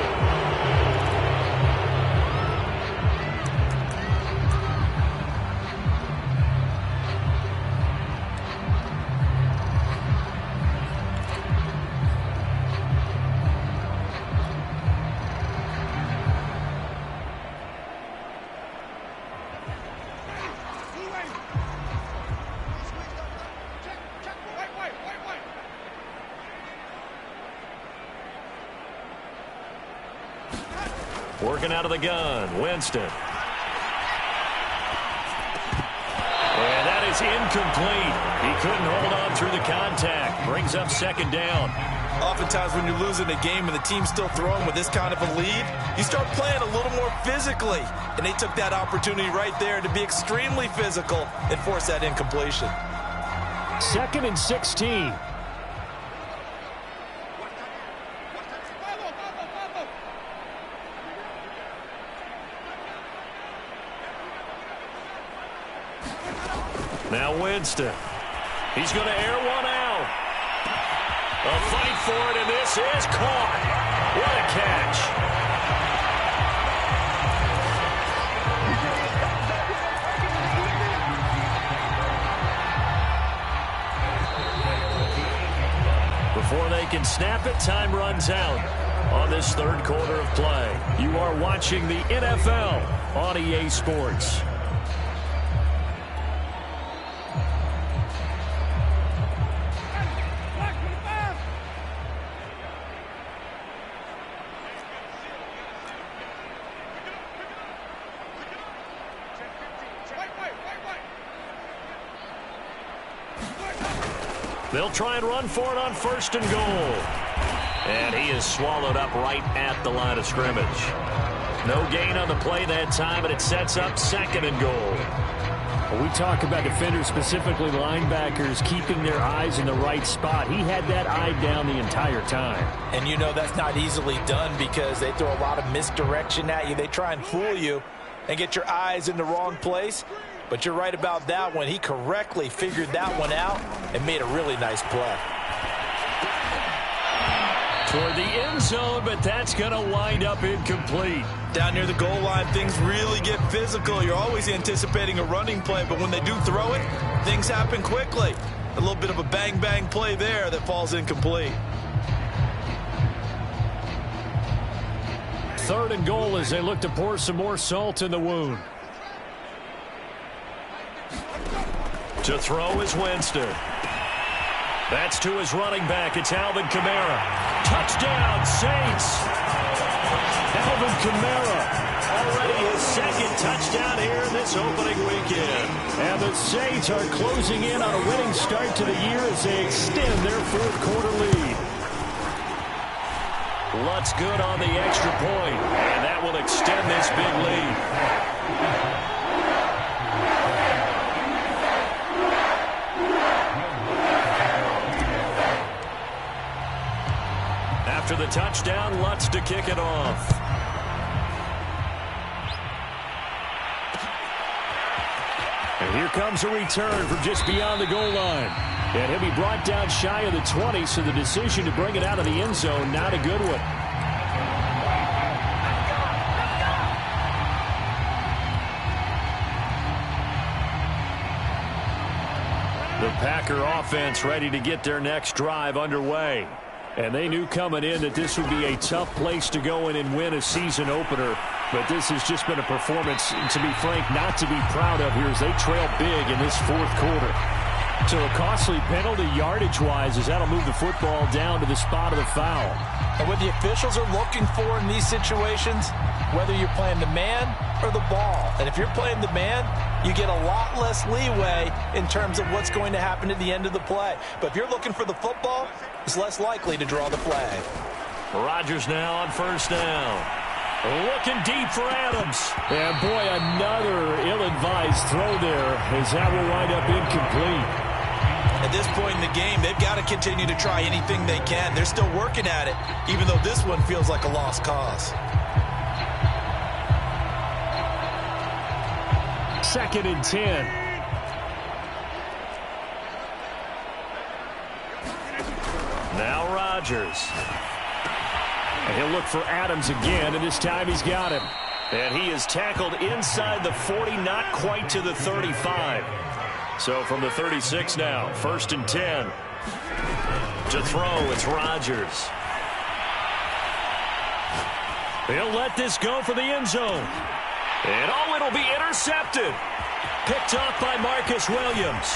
S4: Working out of the gun, Winston. And that is incomplete. He couldn't hold on through the contact. Brings up 2nd down.
S3: Oftentimes when you're losing a game and the team's still throwing with this kind of a lead, you start playing a little more physically. And they took that opportunity right there to be extremely physical and force that incompletion.
S4: 2nd and 16. Now Winston. He's going to air one out. A fight for it, and this is caught. What a catch. Before they can snap it, time runs out on this 3rd quarter of play. You are watching the NFL on EA Sports.
S1: They'll try and run for it on 1st and goal. And he is swallowed up right at the line of scrimmage. No gain on the play that time, and it sets up 2nd and goal.
S4: When we talk about defenders, specifically linebackers, keeping their eyes in the right spot. He had that eye down the entire time.
S3: And you know that's not easily done because they throw a lot of misdirection at you. They try and fool you and get your eyes in the wrong place. But you're right about that one. He correctly figured that one out and made a really nice play.
S1: Toward the end zone, but that's going to wind up incomplete.
S3: Down near the goal line, things really get physical. You're always anticipating a running play, but when they do throw it, things happen quickly. A little bit of a bang-bang play there that falls incomplete.
S4: 3rd and goal as they look to pour some more salt in the wound.
S1: To throw is Winston. That's to his running back. It's Alvin Kamara. Touchdown, Saints. Alvin Kamara, already his 2nd touchdown here in this opening weekend.
S4: And the Saints are closing in on a winning start to the year as they extend their 4th quarter lead.
S1: Lutz good on the extra point, and that will extend this big lead. After the touchdown, Lutz to kick it off.
S4: And here comes a return from just beyond the goal line. And he'll be brought down shy of the 20, so the decision to bring it out of the end zone, not a good one. The Packer offense ready to get their next drive underway. And they knew coming in that this would be a tough place to go in and win a season opener. But this has just been a performance, to be frank, not to be proud of here as they trail big in this 4th quarter. So a costly penalty yardage-wise as that'll move the football down to the spot of the foul.
S3: And what the officials are looking for in these situations, whether you're playing the man or the ball. And if you're playing the man, you get a lot less leeway in terms of what's going to happen at the end of the play. But if you're looking for the football, it's less likely to draw the flag.
S1: Rodgers now on 1st down. Looking deep for Adams.
S4: And boy, another ill-advised throw there as that will wind up incomplete.
S3: At this point in the game, they've got to continue to try anything they can. They're still working at it, even though this one feels like a lost cause.
S4: 2nd and 10.
S1: Now Rodgers.
S4: And he'll look for Adams again, and this time he's got him.
S1: And he is tackled inside the 40, not quite to the 35. So from the 36 now, 1st and 10. To throw, it's Rodgers. He'll let this go for the end zone. And oh, it'll be intercepted. Picked off by Marcus Williams.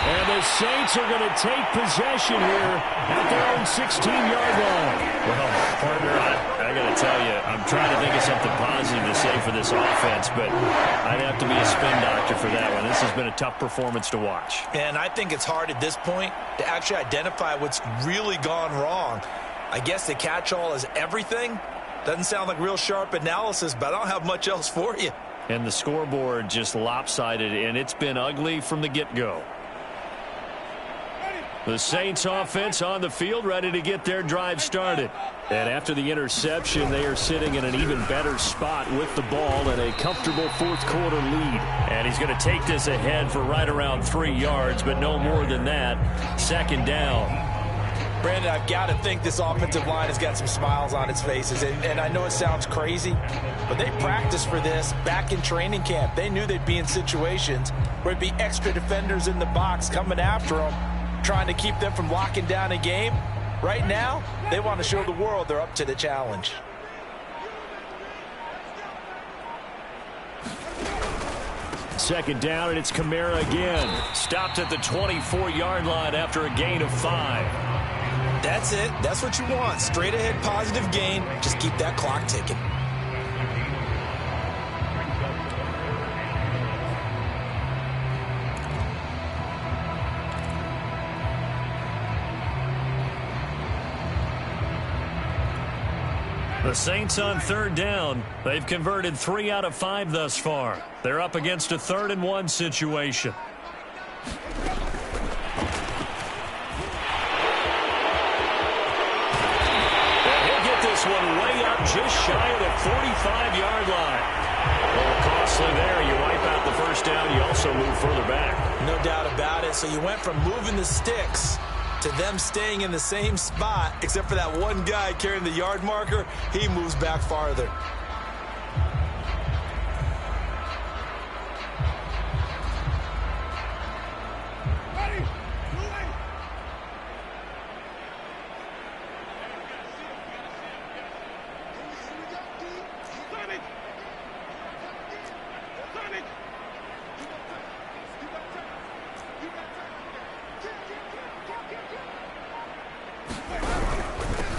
S4: And the Saints are going to take possession here at their own 16-yard line.
S1: Well, partner, I got to tell you, I'm trying to think of something positive to say for this offense, but I'd have to be a spin doctor for that one. This has been a tough performance to watch.
S3: And I think it's hard at this point to actually identify what's really gone wrong. I guess the catch-all is everything. Doesn't sound like real sharp analysis, but I don't have much else for you.
S1: And the scoreboard just lopsided, and it's been ugly from the get-go. The Saints offense on the field ready to get their drive started.
S4: And after the interception, they are sitting in an even better spot with the ball and a comfortable 4th quarter lead.
S1: And he's going to take this ahead for right around 3 yards, but no more than that. 2nd down.
S3: Brandon, I've got to think this offensive line has got some smiles on its faces. And I know it sounds crazy, but they practiced for this back in training camp. They knew they'd be in situations where there'd be extra defenders in the box coming after them, trying to keep them from locking down a game. Right now, they want to show the world they're up to the challenge.
S4: Second down, and it's Kamara again.
S1: Stopped at the 24-yard line after a gain of 5.
S3: That's it. That's what you want. Straight ahead positive gain. Just keep that clock ticking.
S1: The Saints on third down. They've converted 3 out of 5 thus far. They're up against a 3rd-and-1 situation. And he'll get this one way up just shy of the 45-yard line. A little costly there. You wipe out the first down. You also move further back.
S3: No doubt about it. So you went from moving the sticks to them staying in the same spot, except for that one guy carrying the yard marker. He moves back farther.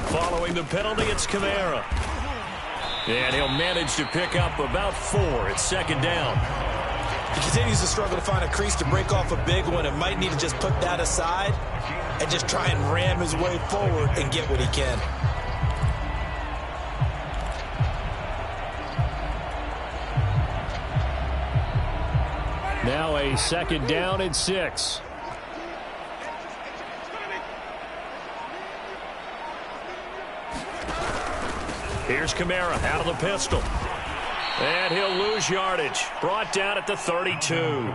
S1: Following the penalty, it's Kamara. And he'll manage to pick up about 4. It's 2nd down.
S3: He continues to struggle to find a crease to break off a big one and might need to just put that aside and just try and ram his way forward and get what he can.
S4: Now a 2nd down and 6.
S1: Here's Kamara out of the pistol. And he'll lose yardage. Brought down at the 32.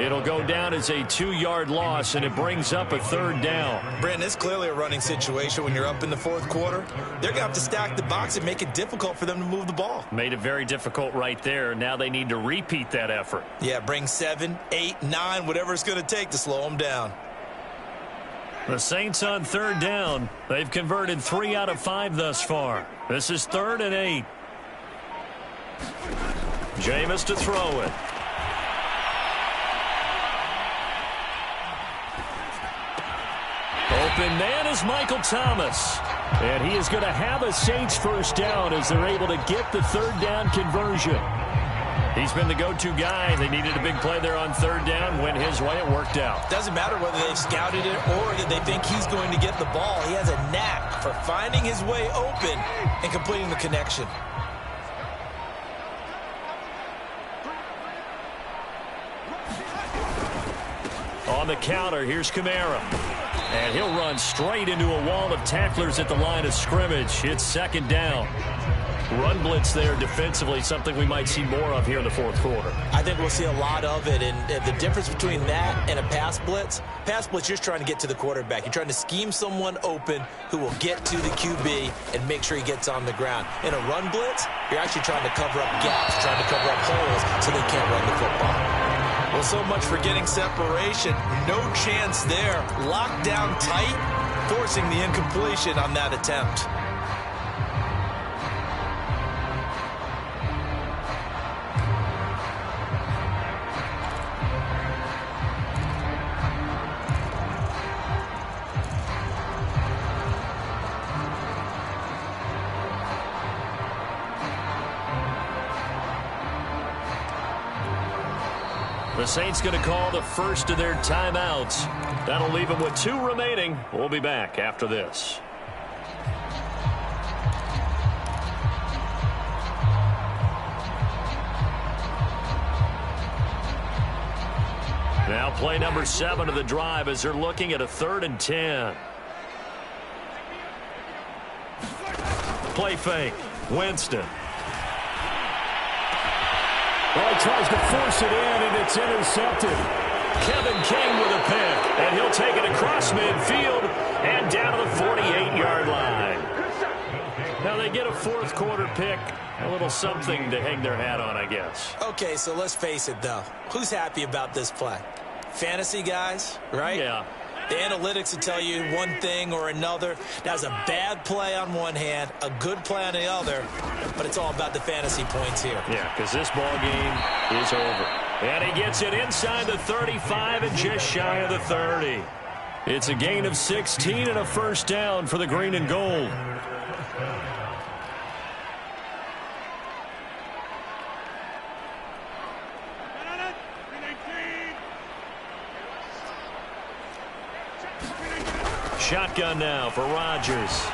S1: It'll go down as a 2-yard loss, and it brings up a 3rd down.
S3: Brandon, it's clearly a running situation when you're up in the 4th quarter. They're going to have to stack the box and make it difficult for them to move the ball.
S1: Made it very difficult right there. Now they need to repeat that effort.
S3: Yeah, bring 7, 8, 9, whatever it's going to take to slow them down.
S1: The Saints on 3rd down. They've converted 3 out of 5 thus far. This is 3rd and 8. Jameis to throw it. Open man is Michael Thomas.
S4: And he is going to have a Saints first down as they're able to get the 3rd down conversion.
S1: He's been the go-to guy. They needed a big play there on 3rd down. Went his way. It worked out.
S3: Doesn't matter whether they've scouted it or that they think he's going to get the ball. He has a knack for finding his way open and completing the connection.
S1: On the counter, here's Kamara. And he'll run straight into a wall of tacklers at the line of scrimmage. It's 2nd down. Run blitz there defensively, something we might see more of here in the 4th quarter.
S3: I think we'll see a lot of it, and the difference between that and a pass blitz, you're just trying to get to the quarterback. You're trying to scheme someone open who will get to the QB and make sure he gets on the ground. In a run blitz, you're actually trying to cover up gaps, trying to cover up holes so they can't run the football. Well, so much for getting separation. No chance there. Locked down tight, forcing the incompletion on that attempt.
S1: The Saints going to call the first of their timeouts. That'll leave them with 2 remaining. We'll be back after this. Now play number 7 of the drive as they're looking at a 3rd and 10. Play fake. Winston.
S4: Well, he tries to force it in, and it's intercepted.
S1: Kevin King with a pick, and he'll take it across midfield and down to the 48-yard line. Now they get a 4th quarter pick, a little something to hang their hat on, I guess.
S3: Okay, so let's face it, though. Who's happy about this play? Fantasy guys, right?
S1: Yeah.
S3: The analytics will tell you one thing or another. That was a bad play on one hand, a good play on the other, but it's all about the fantasy points here.
S1: Yeah, because this ball game is over. And he gets it inside the 35 and just shy of the 30. It's a gain of 16 and a first down for the green and gold. Shotgun now for Rodgers.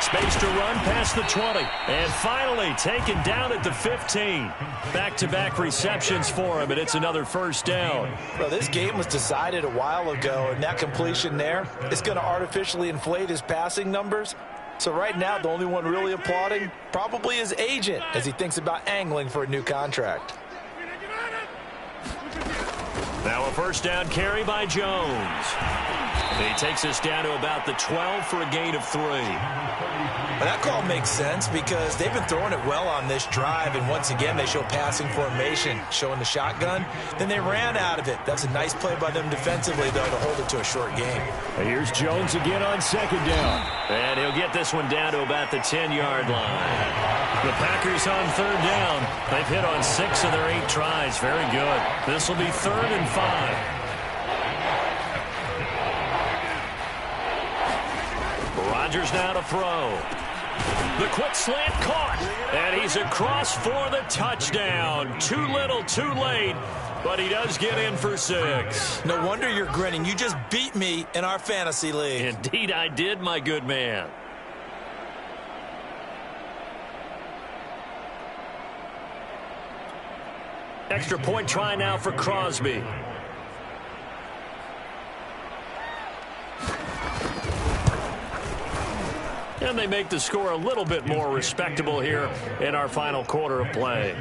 S1: Space to run past the 20. And finally taken down at the 15. Back-to-back receptions for him, and it's another first down.
S3: Well, this game was decided a while ago, and that completion there is going to artificially inflate his passing numbers. So right now, the only one really applauding probably his agent as he thinks about angling for a new contract.
S1: Now a first down carry by Jones. He takes us down to about the 12 for a gain of 3.
S3: Well, that call makes sense because they've been throwing it well on this drive, and once again they show passing formation, showing the shotgun. Then they ran out of it. That's a nice play by them defensively, though, to hold it to a short game.
S1: And here's Jones again on second down. And he'll get this one down to about the 10-yard line. The Packers on third down. They've hit on 6 of their 8 tries. Very good. This will be 3rd and 5. Rodgers now to throw. The quick slant caught. And he's across for the touchdown. Too little, too late. But he does get in for 6.
S3: No wonder you're grinning. You just beat me in our fantasy league.
S1: Indeed I did, my good man. Extra point try now for Crosby. And they make the score a little bit more respectable here in our final quarter of play.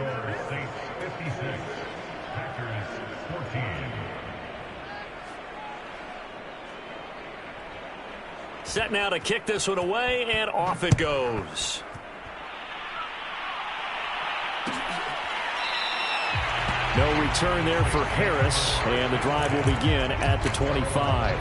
S1: Set now to kick this one away, and off it goes. No return there for Harris, and the drive will begin at the 25.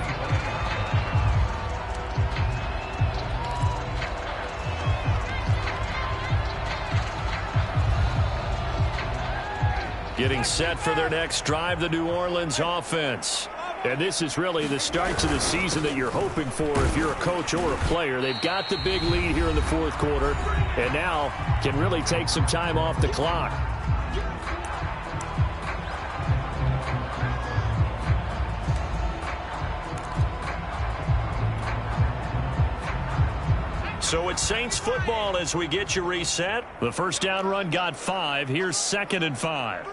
S1: Getting set for their next drive, the New Orleans offense. And this is really the start to the season that you're hoping for if you're a coach or a player. They've got the big lead here in the fourth quarter, and now can really take some time off the clock. So it's Saints football as we get you reset. The first down run got 5. Here's 2nd and 5.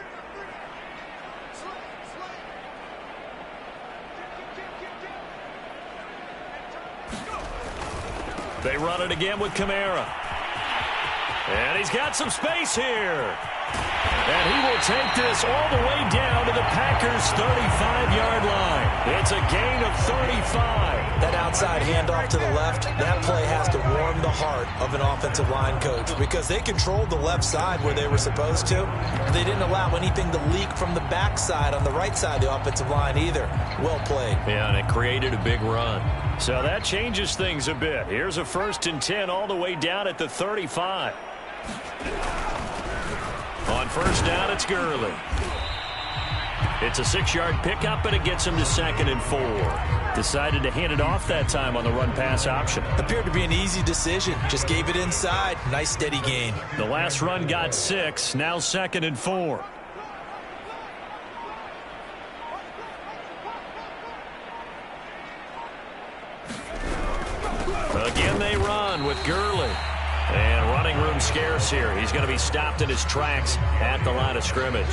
S1: They run it again with Kamara. And he's got some space here. And he will take this all the way down to the Packers' 35-yard line. It's a gain of 35.
S3: That outside handoff to the left, that play has to warm the heart of an offensive line coach because they controlled the left side where they were supposed to. They didn't allow anything to leak from the backside on the right side of the offensive line either. Well played.
S1: Yeah, and it created a big run. So that changes things a bit. Here's a 1st and 10 all the way down at the 35. On first down, it's Gurley. It's a 6-yard pickup, and it gets him to 2nd and 4. Decided to hand it off that time on the run-pass option.
S3: Appeared to be an easy decision. Just gave it inside. Nice, steady gain.
S1: The last run got 6. Now 2nd and 4. Again, they run with Gurley. And running room scarce here. He's going to be stopped in his tracks at the line of scrimmage.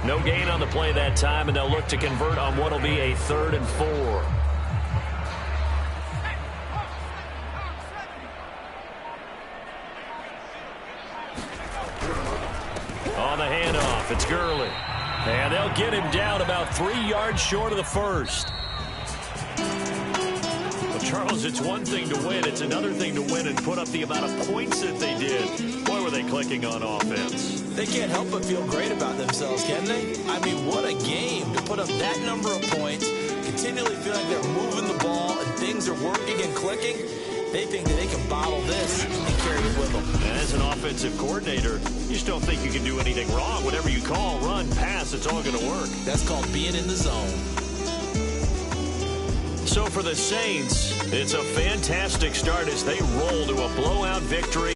S1: No gain on the play that time, and they'll look to convert on what will be a 3rd and 4. On the handoff, it's Gurley. And they'll get him down about 3 yards short of the first. Charles, it's one thing to win. It's another thing to win and put up the amount of points that they did. Boy, were they clicking on offense.
S3: They can't help but feel great about themselves, can they? I mean, what a game to put up that number of points, continually feel like they're moving the ball and things are working and clicking. They think that they can bottle this and carry it with them.
S1: And as an offensive coordinator, you just don't think you can do anything wrong. Whatever you call, run, pass, it's all going to work.
S3: That's called being in the zone. So for the Saints, it's a fantastic start as they roll to a blowout victory.